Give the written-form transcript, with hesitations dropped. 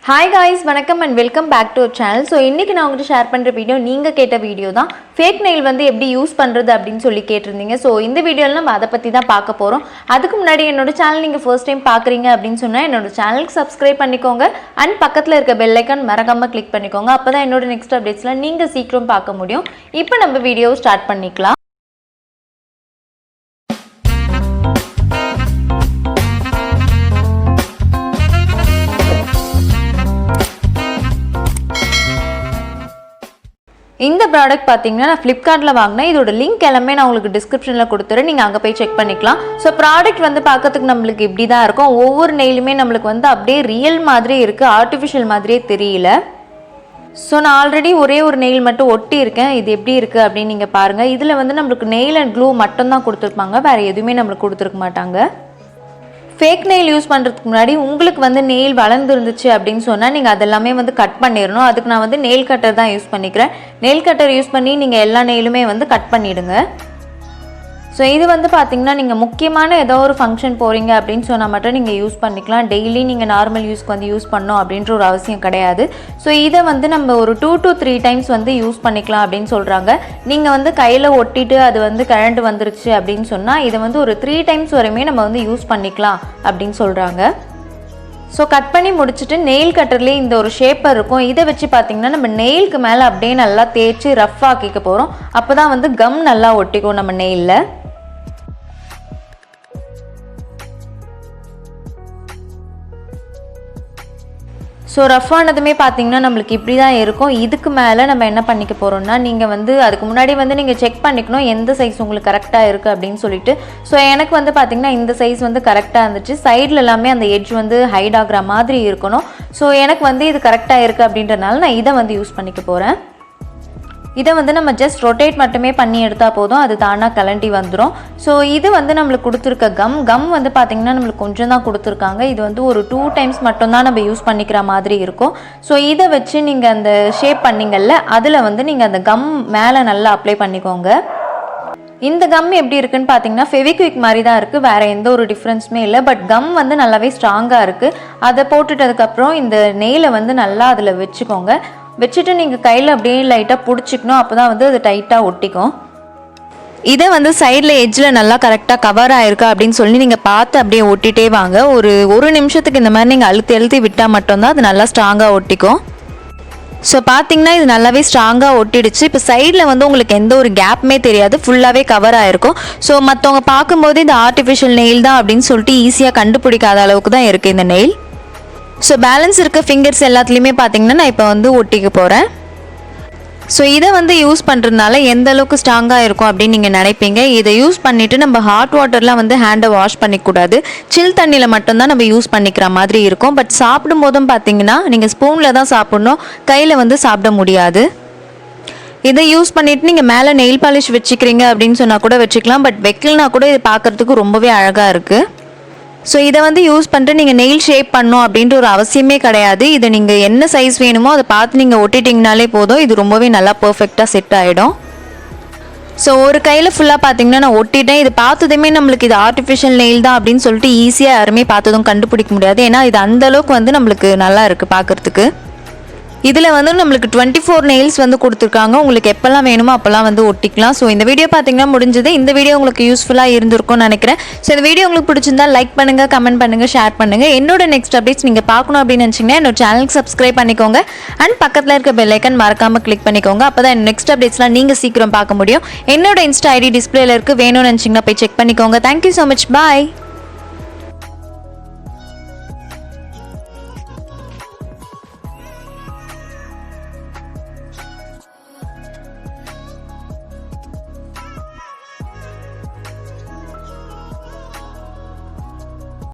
Hi guys, வணக்கம் and welcome back to our channel. So இன்னைக்கு நான் உங்களுக்கு ஷேர் பண்ற வீடியோ நீங்க கேட்ட வீடியோ தான். ஃபேக் நெயில் வந்து எப்படி யூஸ் பண்றது அப்படினு சொல்லி கேட்டிருந்தீங்க. So இந்த வீடியோல நம்ம அத பத்தி தான் பார்க்க போறோம். அதுக்கு முன்னாடி என்னோட சேனல் நீங்க first time பார்க்கறீங்க அப்படினு சொன்னா என்னோட சேனலுக்கு subscribe பண்ணிக்கோங்க and பக்கத்துல இருக்க bell icon மறக்காம click பண்ணிக்கோங்க. அப்பதான் என்னோட next updatesல நீங்க சீக்கிரம் பார்க்க முடியும். இப்போ நம்ம வீடியோ ஸ்டார்ட் பண்ணிக்கலாம். இந்த ப்ராடக்ட் பாத்தீங்கன்னா நான் Flipkartல வாங்குனேன். இதோட லிங்க் எல்லாமே நான் உங்களுக்கு டிஸ்கிரிப்ஷன்ல கொடுத்துறேன். நீங்க அங்க போய் செக் பண்ணிக்கலாம். சோ ப்ராடக்ட் வந்து பார்க்கிறதுக்கு நமக்கு இப்படி தான் இருக்கும். ஒவ்வொரு நெயிலுமே நமக்கு வந்து அப்படியே ரியல் மாதிரி இருக்கு. ஆர்ட்டிஃபிஷியல் மாதிரியே தெரியல. சோ நான் ஆல்ரெடி ஒரே ஒரு நெயில் மட்டும் ஒட்டி இருக்கேன். இது எப்படி இருக்கு அப்படி நீங்க பாருங்க. இதுல வந்து நமக்கு நெயில் அண்ட் க்ளூ மட்டும் தான் கொடுத்திருப்பாங்க. வேற எதுவுமே நமக்கு கொடுத்திருக்க மாட்டாங்க. ஃபேக் நெயில் யூஸ் பண்ணுறதுக்கு முன்னாடி உங்களுக்கு வந்து நெயில் வளர்ந்துருந்துச்சு அப்படின்னு சொன்னால் நீங்கள் அதெல்லாமே வந்து கட் பண்ணிடணும். அதுக்கு நான் வந்து நெயில் கட்டர் தான் யூஸ் பண்ணிக்கிறேன். நெயில் கட்டர் யூஸ் பண்ணி நீங்கள் எல்லா நெயிலுமே வந்து கட் பண்ணிவிடுங்க. ஸோ இது வந்து பார்த்திங்கன்னா நீங்கள் முக்கியமான ஏதோ ஒரு ஃபங்க்ஷன் போகிறீங்க அப்படின்னு சொன்னால் மட்டும் நீங்கள் யூஸ் பண்ணிக்கலாம். டெய்லி நீங்கள் நார்மல் யூஸ்க்கு வந்து யூஸ் பண்ணணும் அப்படின்ற ஒரு அவசியம் கிடையாது. ஸோ இதை வந்து நம்ம ஒரு 2 to 3 டைம்ஸ் வந்து யூஸ் பண்ணிக்கலாம் அப்படின்னு சொல்கிறாங்க. நீங்கள் வந்து கையில் ஒட்டிட்டு அது வந்து கரண்ட் வந்துருச்சு அப்படின்னு சொன்னால் இதை வந்து ஒரு 3 டைம்ஸ் வரையுமே நம்ம வந்து யூஸ் பண்ணிக்கலாம் அப்படின்னு சொல்கிறாங்க. ஸோ கட் பண்ணி முடிச்சுட்டு நெயில் கட்டர்லேயே இந்த ஒரு ஷேப்பர் இருக்கும். இதை வச்சு பார்த்திங்கன்னா நம்ம நெயிலுக்கு மேலே அப்படியே நல்லா தேய்ச்சி ரஃப் ஆக்கிக்க போகிறோம். அப்போ தான் வந்து கம் நல்லா ஒட்டிக்கும் நம்ம நெயிலில். ஸோ ரஃப்பானதுமே பார்த்தீங்கன்னா நம்மளுக்கு இப்படி தான் இருக்கும். இதுக்கு மேலே நம்ம என்ன பண்ணிக்க போகிறோம்னா நீங்கள் வந்து அதுக்கு முன்னாடி வந்து நீங்கள் செக் பண்ணிக்கணும் எந்த சைஸ் உங்களுக்கு கரெக்டாக இருக்குது அப்படின்னு சொல்லிட்டு. ஸோ எனக்கு வந்து பார்த்திங்கன்னா இந்த சைஸ் வந்து கரெக்டாக இருந்துச்சு. சைடில் எல்லாமே அந்த எட்ஜ் வந்து ஹைட் ஆகிற மாதிரி இருக்கணும். ஸோ எனக்கு வந்து இது கரெக்டாக இருக்குது அப்படின்றனால நான் இதை வந்து யூஸ் பண்ணிக்க போகிறேன். இதை வந்து நம்ம ஜஸ்ட் ரொட்டேட் மட்டுமே பண்ணி எடுத்தால் போதும், அது தானாக கலண்டி வந்துடும். ஸோ இது வந்து நம்மளுக்கு கொடுத்துருக்க கம் வந்து பார்த்திங்கன்னா நம்மளுக்கு கொஞ்சம் தான் கொடுத்துருக்காங்க. இது வந்து ஒரு 2 டைம்ஸ் மட்டும்தான் நம்ம யூஸ் பண்ணிக்கிற மாதிரி இருக்கும். ஸோ இதை வச்சு நீங்கள் அந்த ஷேப் பண்ணிங்கல்ல அதில் வந்து நீங்கள் அந்த கம் மேலே நல்லா அப்ளை பண்ணிக்கோங்க. இந்த கம் எப்படி இருக்குன்னு பார்த்தீங்கன்னா ஃபெவிக்விக் மாதிரி தான் இருக்குது. வேறு எந்த ஒரு டிஃப்ரென்ஸுமே இல்லை. பட் கம் வந்து நல்லாவே ஸ்ட்ராங்காக இருக்குது. அதை போட்டுட்டதுக்கப்புறம் இந்த நெயிலை வந்து நல்லா அதில் வச்சுக்கோங்க. வச்சுட்டு நீங்கள் கையில் அப்படியே லைட்டாக பிடிச்சிக்கணும். அப்போ தான் வந்து அது டைட்டாக ஒட்டிக்கும். இதை வந்து சைடில் எட்ஜில் நல்லா கரெக்டாக கவர் ஆகிருக்கா அப்படின்னு சொல்லி நீங்கள் பார்த்து அப்படியே ஒட்டிகிட்டே வாங்க. ஒரு நிமிஷத்துக்கு இந்த மாதிரி நீங்கள் அழுத்தி விட்டால் மட்டும்தான் அது நல்லா ஸ்ட்ராங்காக ஒட்டிக்கும். ஸோ பார்த்தீங்கன்னா இது நல்லாவே ஸ்ட்ராங்காக ஒட்டிடுச்சு. இப்போ சைடில் வந்து உங்களுக்கு எந்த ஒரு கேப்புமே தெரியாது, ஃபுல்லாகவே கவர் ஆகிருக்கும். ஸோ மற்றவங்க பார்க்கும்போது இந்த ஆர்டிஃபிஷியல் நெயில் தான் அப்படின்னு சொல்லிட்டு ஈஸியாக கண்டுபிடிக்காத அளவுக்கு தான் இருக்குது இந்த நெயில். ஸோ பேலன்ஸ் இருக்க ஃபிங்கர்ஸ் எல்லாத்துலேயுமே பார்த்தீங்கன்னா நான் இப்போ வந்து ஒட்டிக்க போகிறேன். ஸோ இதை வந்து யூஸ் பண்ணுறதுனால எந்த அளவுக்கு ஸ்ட்ராங்காக இருக்கும் அப்படின்னு நீங்கள் நினைப்பீங்க. இதை யூஸ் பண்ணிவிட்டு நம்ம ஹாட் வாட்டர்லாம் வந்து ஹேண்டை வாஷ் பண்ணிக்கூடாது. சில் தண்ணியில் மட்டும்தான் நம்ம யூஸ் பண்ணிக்கிற மாதிரி இருக்கும். பட் சாப்பிடும் போதும் பார்த்தீங்கன்னா நீங்கள் ஸ்பூனில் தான் சாப்பிட்ணும், கையில் வந்து சாப்பிட முடியாது. இதை யூஸ் பண்ணிவிட்டு நீங்கள் மேலே நெயில் பாலிஷ் வச்சுக்கிறீங்க அப்படின்னு சொன்னால் கூட வச்சுக்கலாம். பட் வைக்கலனா கூட இது பார்க்குறதுக்கு ரொம்பவே அழகாக இருக்குது. ஸோ இதை வந்து யூஸ் பண்ணிட்டு நீங்கள் நெயில் ஷேப் பண்ணணும் அப்படின்ற ஒரு அவசியமே கிடையாது. இதை நீங்கள் என்ன சைஸ் வேணுமோ அதை பார்த்து நீங்கள் ஒட்டிட்டிங்கனாலே போதும். இது ரொம்பவே நல்லா பர்ஃபெக்டாக செட் ஆகிடும். ஸோ ஒரு கையில் ஃபுல்லாக பார்த்தீங்கன்னா நான் ஒட்டிட்டேன். இது பார்த்ததுமே நம்மளுக்கு இது ஆர்டிஃபிஷியல் நெயில் தான் அப்படின்னு சொல்லிட்டு ஈஸியாக யாருமே பார்த்ததும் கண்டுபிடிக்க முடியாது. ஏன்னா இது அந்தளவுக்கு வந்து நம்மளுக்கு நல்லா இருக்குது பார்க்குறதுக்கு. இதில் வந்து நம்மளுக்கு 24 நெயில்ஸ் வந்து கொடுத்துருக்காங்க. உங்களுக்கு எப்போல்லாம் வேணுமோ அப்போல்லாம் வந்து ஒட்டிக்கலாம். ஸோ இந்த வீடியோ பார்த்தீங்கன்னா முடிஞ்சது. இந்த வீடியோ உங்களுக்கு யூஸ்ஃபுல்லாக இருந்திருக்கும்னு நினைக்கிறேன். ஸோ இந்த வீடியோ உங்களுக்கு பிடிச்சிருந்தா லைக் பண்ணுங்கள், கமெண்ட் பண்ணுங்கள், ஷேர் பண்ணுங்கள். என்னோட நெக்ஸ்ட் அப்டேட்ஸ் நீங்கள் பார்க்கணும் அப்படின்னு நினச்சிங்கன்னா என்னோட சேனலுக்கு சப்ஸ்கிரைப் பண்ணிக்கோங்க அண்ட் பக்கத்தில் இருக்க பெல் ஐக்கன் மறக்காமல் கிளிக் பண்ணிக்கோங்க. அப்போ தான் நெக்ஸ்ட் அப்டேட்ஸ்லாம் நீங்கள் சீக்கிரம் பார்க்க முடியும். என்னோட இன்ஸ்டா ஐடி டிஸ்பிளேல இருக்குது, வேணும்னு நினச்சிங்கன்னா போய் செக் பண்ணிக்கோங்க. தேங்க்யூ ஸோ மச், பாய்.